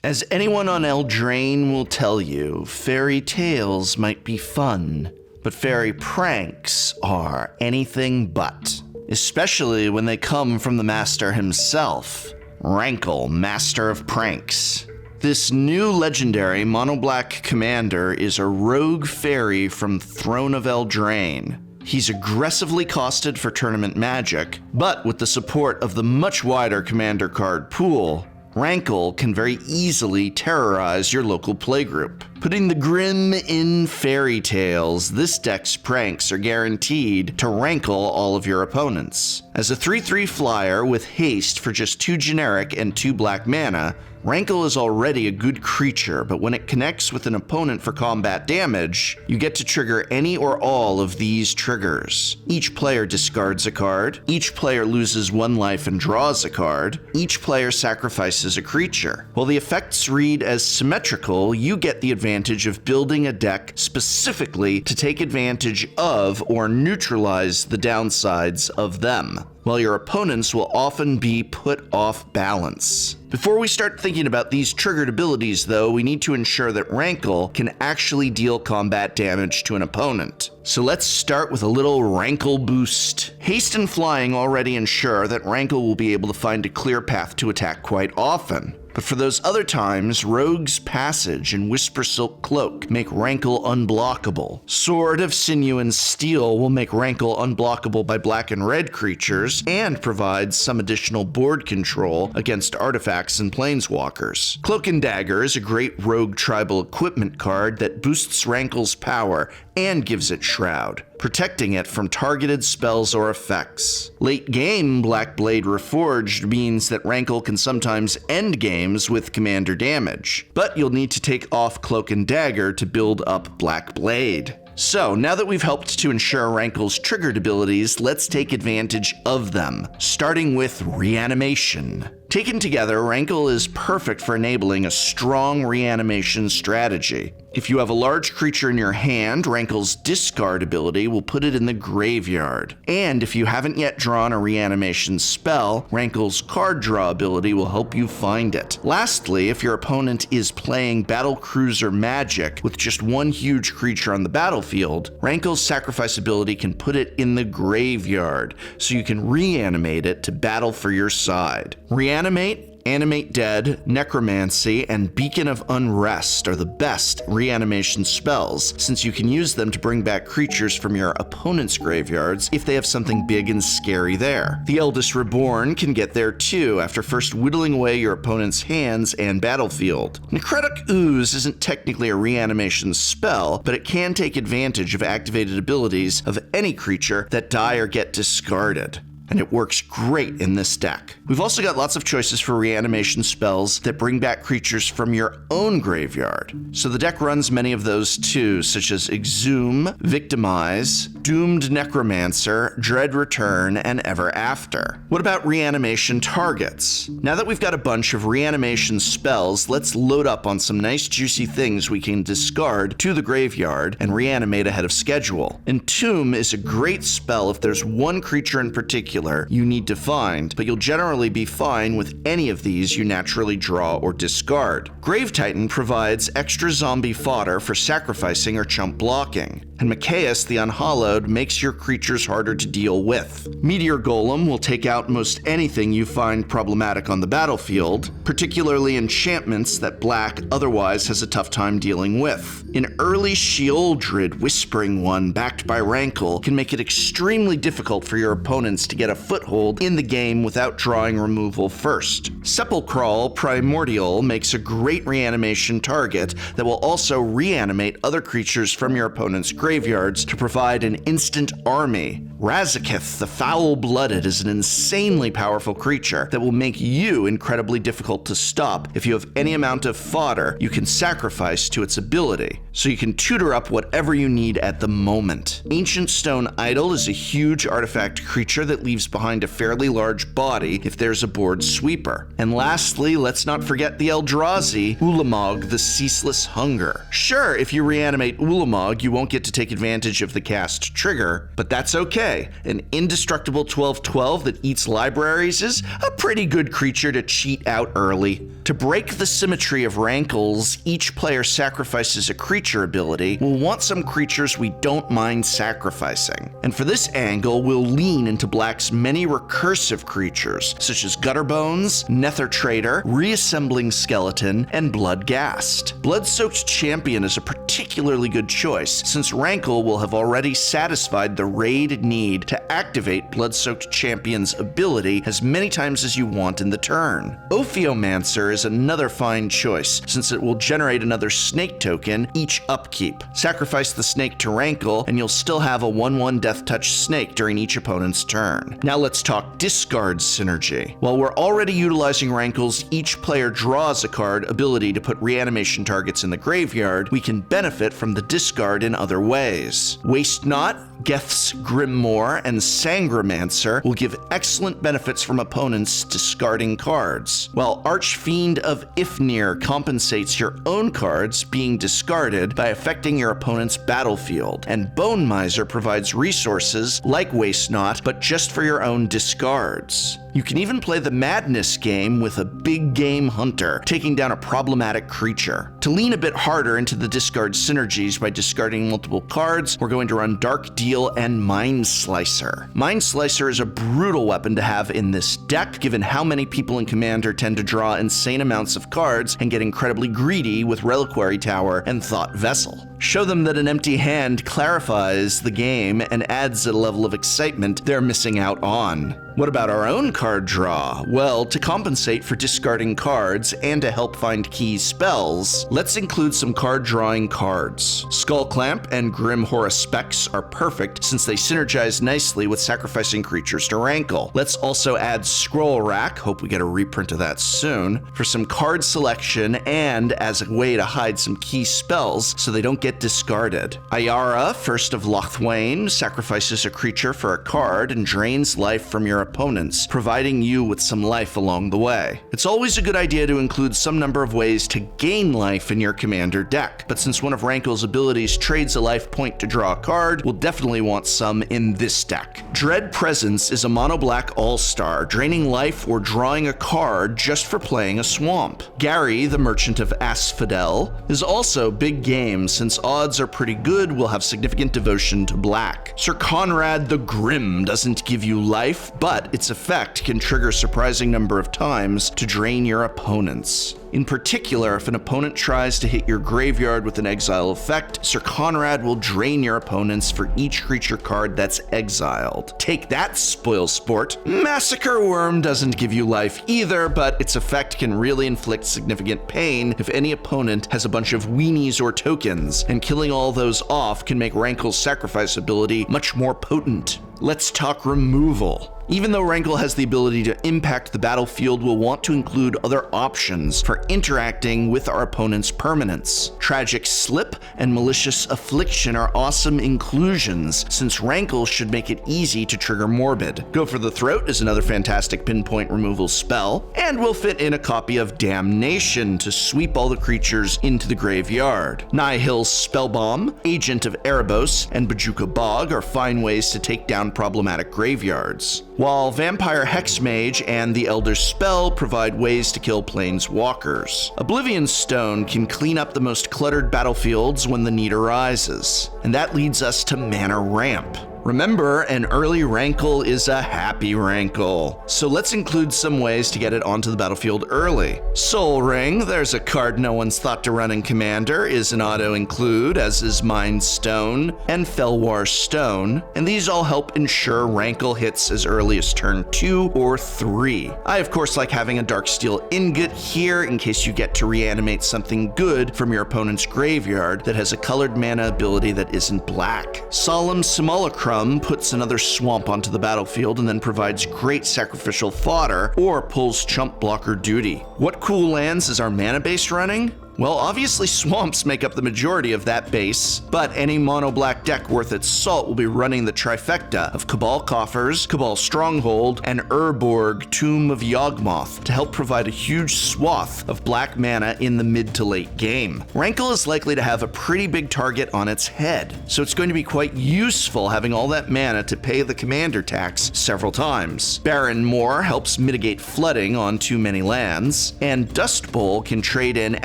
As anyone on Eldraine will tell you, fairy tales might be fun, but fairy pranks are anything but. Especially when they come from the master himself, Rankle, Master of Pranks. This new legendary monoblack commander is a Rogue Faerie from Throne of Eldraine. He's aggressively costed for tournament magic, but with the support of the much wider commander card pool, Rankle can very easily terrorize your local playgroup. Putting the grim in fairy tales, this deck's pranks are guaranteed to rankle all of your opponents. As a 3/3 flyer with haste for just 2 generic and 2 black mana, Rankle is already a good creature, but when it connects with an opponent for combat damage, you get to trigger any or all of these triggers. Each player discards a card, each player loses 1 life and draws a card, each player sacrifices a creature. While the effects read as symmetrical, you get the advantage of building a deck specifically to take advantage of or neutralize the downsides of them, while your opponents will often be put off balance. Before we start thinking about these triggered abilities though, we need to ensure that Rankle can actually deal combat damage to an opponent. So let's start with a little Rankle boost. Haste and flying already ensure that Rankle will be able to find a clear path to attack quite often. But for those other times, Rogue's Passage and Whisper Silk Cloak make Rankle unblockable. Sword of Sinew and Steel will make Rankle unblockable by black and red creatures, and provides some additional board control against artifacts and planeswalkers. Cloak and Dagger is a great rogue tribal equipment card that boosts Rankle's power and gives it Shroud, protecting it from targeted spells or effects. Late game Blackblade Reforged means that Rankle can sometimes end games with commander damage, but you'll need to take off Cloak and Dagger to build up Blackblade. So, now that we've helped to ensure Rankle's triggered abilities, let's take advantage of them, starting with Reanimation. Taken together, Rankle is perfect for enabling a strong reanimation strategy. If you have a large creature in your hand, Rankle's discard ability will put it in the graveyard. And if you haven't yet drawn a reanimation spell, Rankle's card draw ability will help you find it. Lastly, if your opponent is playing Battlecruiser Magic with just 1 huge creature on the battlefield, Rankle's sacrifice ability can put it in the graveyard, so you can reanimate it to battle for your side. Reanimate, Animate Dead, Necromancy, and Beacon of Unrest are the best reanimation spells, since you can use them to bring back creatures from your opponent's graveyards if they have something big and scary there. The Eldest Reborn can get there too, after first whittling away your opponent's hands and battlefield. Necrotic Ooze isn't technically a reanimation spell, but it can take advantage of activated abilities of any creature that die or get discarded, and it works great in this deck. We've also got lots of choices for reanimation spells that bring back creatures from your own graveyard. So the deck runs many of those too, such as Exhume, Victimize, Doomed Necromancer, Dread Return, and Ever After. What about Reanimation Targets? Now that we've got a bunch of reanimation spells, let's load up on some nice juicy things we can discard to the graveyard and reanimate ahead of schedule. Entomb is a great spell if there's 1 creature in particular you need to find, but you'll generally be fine with any of these you naturally draw or discard. Grave Titan provides extra zombie fodder for sacrificing or chump blocking, and Mikaeus the Unhallowed makes your creatures harder to deal with. Meteor Golem will take out most anything you find problematic on the battlefield, particularly enchantments that black otherwise has a tough time dealing with. An early Sheoldred Whispering One backed by Rankle can make it extremely difficult for your opponents to get a foothold in the game without drawing removal first. Sepulchral Primordial makes a great reanimation target that will also reanimate other creatures from your opponent's graveyards to provide an instant army. Razaketh the Foul-Blooded is an insanely powerful creature that will make you incredibly difficult to stop if you have any amount of fodder you can sacrifice to its ability, so you can tutor up whatever you need at the moment. Ancient Stone Idol is a huge artifact creature that leaves behind a fairly large body if there's a board sweeper. And lastly, let's not forget the Eldrazi, Ulamog the Ceaseless Hunger. Sure, if you reanimate Ulamog, you won't get to take advantage of the cast trigger, but that's okay. An indestructible 12/12 that eats libraries is a pretty good creature to cheat out early. To break the symmetry of Rankles, each player sacrifices a creature ability. We'll want some creatures we don't mind sacrificing. And for this angle, we'll lean into Black's many recursive creatures, such as Gutterbones, Nether Traitor, Reassembling Skeleton, and Bloodghast. Bloodsoaked Champion is a particularly good choice, since Rankle will have already satisfied the raid need to activate Bloodsoaked Champion's ability as many times as you want in the turn. Ophiomancer is another fine choice, since it will generate another snake token each upkeep. Sacrifice the snake to Rankle, and you'll still have a 1/1 Death Touch snake during each opponent's turn. Now let's talk discard synergy. While we're already utilizing Rankle's each player draws a card ability to put reanimation targets in the graveyard, we can benefit from the discard in other ways. Waste Not, Geth's Grimoire, and Sangromancer will give excellent benefits from opponents discarding cards, while Archfiend of Ifnir compensates your own cards being discarded by affecting your opponent's battlefield, and Bone Miser provides resources like Waste Not, but just for your own discards. You can even play the Madness game with a big game hunter, taking down a problematic creature. To lean a bit harder into the discard synergies by discarding multiple cards, we're going to run Dark Deal and Mind Slicer. Mind Slicer is a brutal weapon to have in this deck, given how many people in Commander tend to draw insane amounts of cards and get incredibly greedy with Reliquary Tower and Thought Vessel. Show them that an empty hand clarifies the game and adds a level of excitement they're missing out on. What about our own card draw? Well, to compensate for discarding cards and to help find key spells, let's include some card drawing cards. Skullclamp and Grim Horospex are perfect since they synergize nicely with sacrificing creatures to Rankle. Let's also add Scroll Rack, hope we get a reprint of that soon, for some card selection and as a way to hide some key spells so they don't get discarded. Ayara, First of Lothwain, sacrifices a creature for a card and drains life from your opponents, providing you with some life along the way. It's always a good idea to include some number of ways to gain life in your commander deck, but since one of Rankle's abilities trades a life point to draw a card, we'll definitely want some in this deck. Dread Presence is a monoblack all-star, draining life or drawing a card just for playing a swamp. Gary, the Merchant of Asphodel, is also big game since odds are pretty good we'll have significant devotion to black. Sir Conrad the Grim doesn't give you life, but its effect can trigger a surprising number of times to drain your opponents. In particular, if an opponent tries to hit your graveyard with an exile effect, Sir Conrad will drain your opponents for each creature card that's exiled. Take that, Spoilsport. Massacre Worm doesn't give you life either, but its effect can really inflict significant pain if any opponent has a bunch of weenies or tokens, and killing all those off can make Rankle's sacrifice ability much more potent. Let's talk removal. Even though Rankle has the ability to impact the battlefield, we'll want to include other options for interacting with our opponent's permanents. Tragic Slip and Malicious Affliction are awesome inclusions, since Rankle should make it easy to trigger Morbid. Go for the Throat is another fantastic pinpoint removal spell, and we'll fit in a copy of Damnation to sweep all the creatures into the graveyard. Nihil Spellbomb, Agent of Erebos, and Bojuka Bog are fine ways to take down problematic graveyards, while Vampire Hexmage and the Elderspell provide ways to kill planeswalkers. Oblivion Stone can clean up the most cluttered battlefields when the need arises, and that leads us to Mana Ramp. Remember, an early Rankle is a happy Rankle, so let's include some ways to get it onto the battlefield early. Soul Ring, there's a card no one's thought to run in Commander, is an auto-include, as is Mind Stone and Fellwar Stone, and these all help ensure Rankle hits as early as turn 2 or 3. I of course like having a Darksteel Ingot here in case you get to reanimate something good from your opponent's graveyard that has a colored mana ability that isn't black. Solemn Simulacrum puts another swamp onto the battlefield and then provides great sacrificial fodder or pulls chump blocker duty. What cool lands is our mana base running? Well, obviously swamps make up the majority of that base, but any mono-black deck worth its salt will be running the trifecta of Cabal Coffers, Cabal Stronghold, and Urborg Tomb of Yawgmoth to help provide a huge swath of black mana in the mid to late game. Rankle is likely to have a pretty big target on its head, so it's going to be quite useful having all that mana to pay the commander tax several times. Baron Moor helps mitigate flooding on too many lands, and Dust Bowl can trade in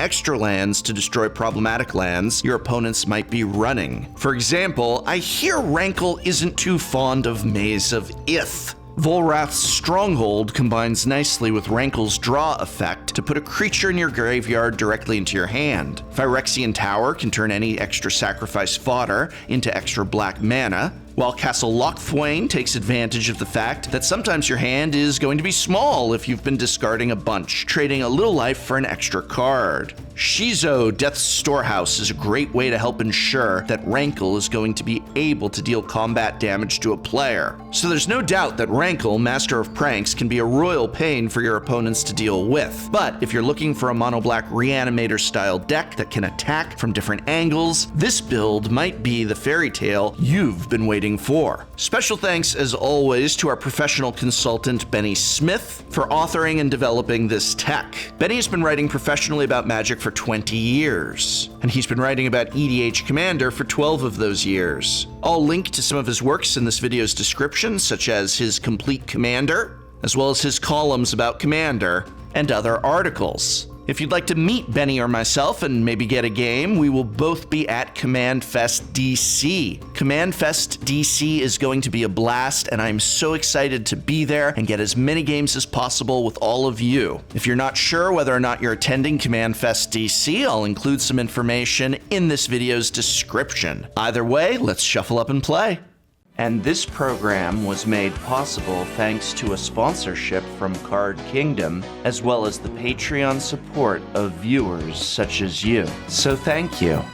extra lands to destroy problematic lands your opponents might be running. For example, I hear Rankle isn't too fond of Maze of Ith. Volrath's Stronghold combines nicely with Rankle's draw effect to put a creature in your graveyard directly into your hand. Phyrexian Tower can turn any extra sacrifice fodder into extra black mana, while Castle Lochthwain takes advantage of the fact that sometimes your hand is going to be small if you've been discarding a bunch, trading a little life for an extra card. Shizo Death's Storehouse is a great way to help ensure that Rankle is going to be able to deal combat damage to a player. So there's no doubt that Rankle, Master of Pranks, can be a royal pain for your opponents to deal with. But if you're looking for a mono-black Reanimator style deck that can attack from different angles, this build might be the fairy tale you've been waiting for. Special thanks, as always, to our professional consultant, Bennie Smith, for authoring and developing this tech. Bennie has been writing professionally about Magic for 20 years, and he's been writing about EDH Commander for 12 of those years. I'll link to some of his works in this video's description, such as his Complete Commander, as well as his columns about Commander, and other articles. If you'd like to meet Bennie or myself and maybe get a game, we will both be at Command Fest DC. Command Fest DC is going to be a blast, and I'm so excited to be there and get as many games as possible with all of you. If you're not sure whether or not you're attending Command Fest DC, I'll include some information in this video's description. Either way, let's shuffle up and play. And this program was made possible thanks to a sponsorship from Card Kingdom, as well as the Patreon support of viewers such as you. So thank you.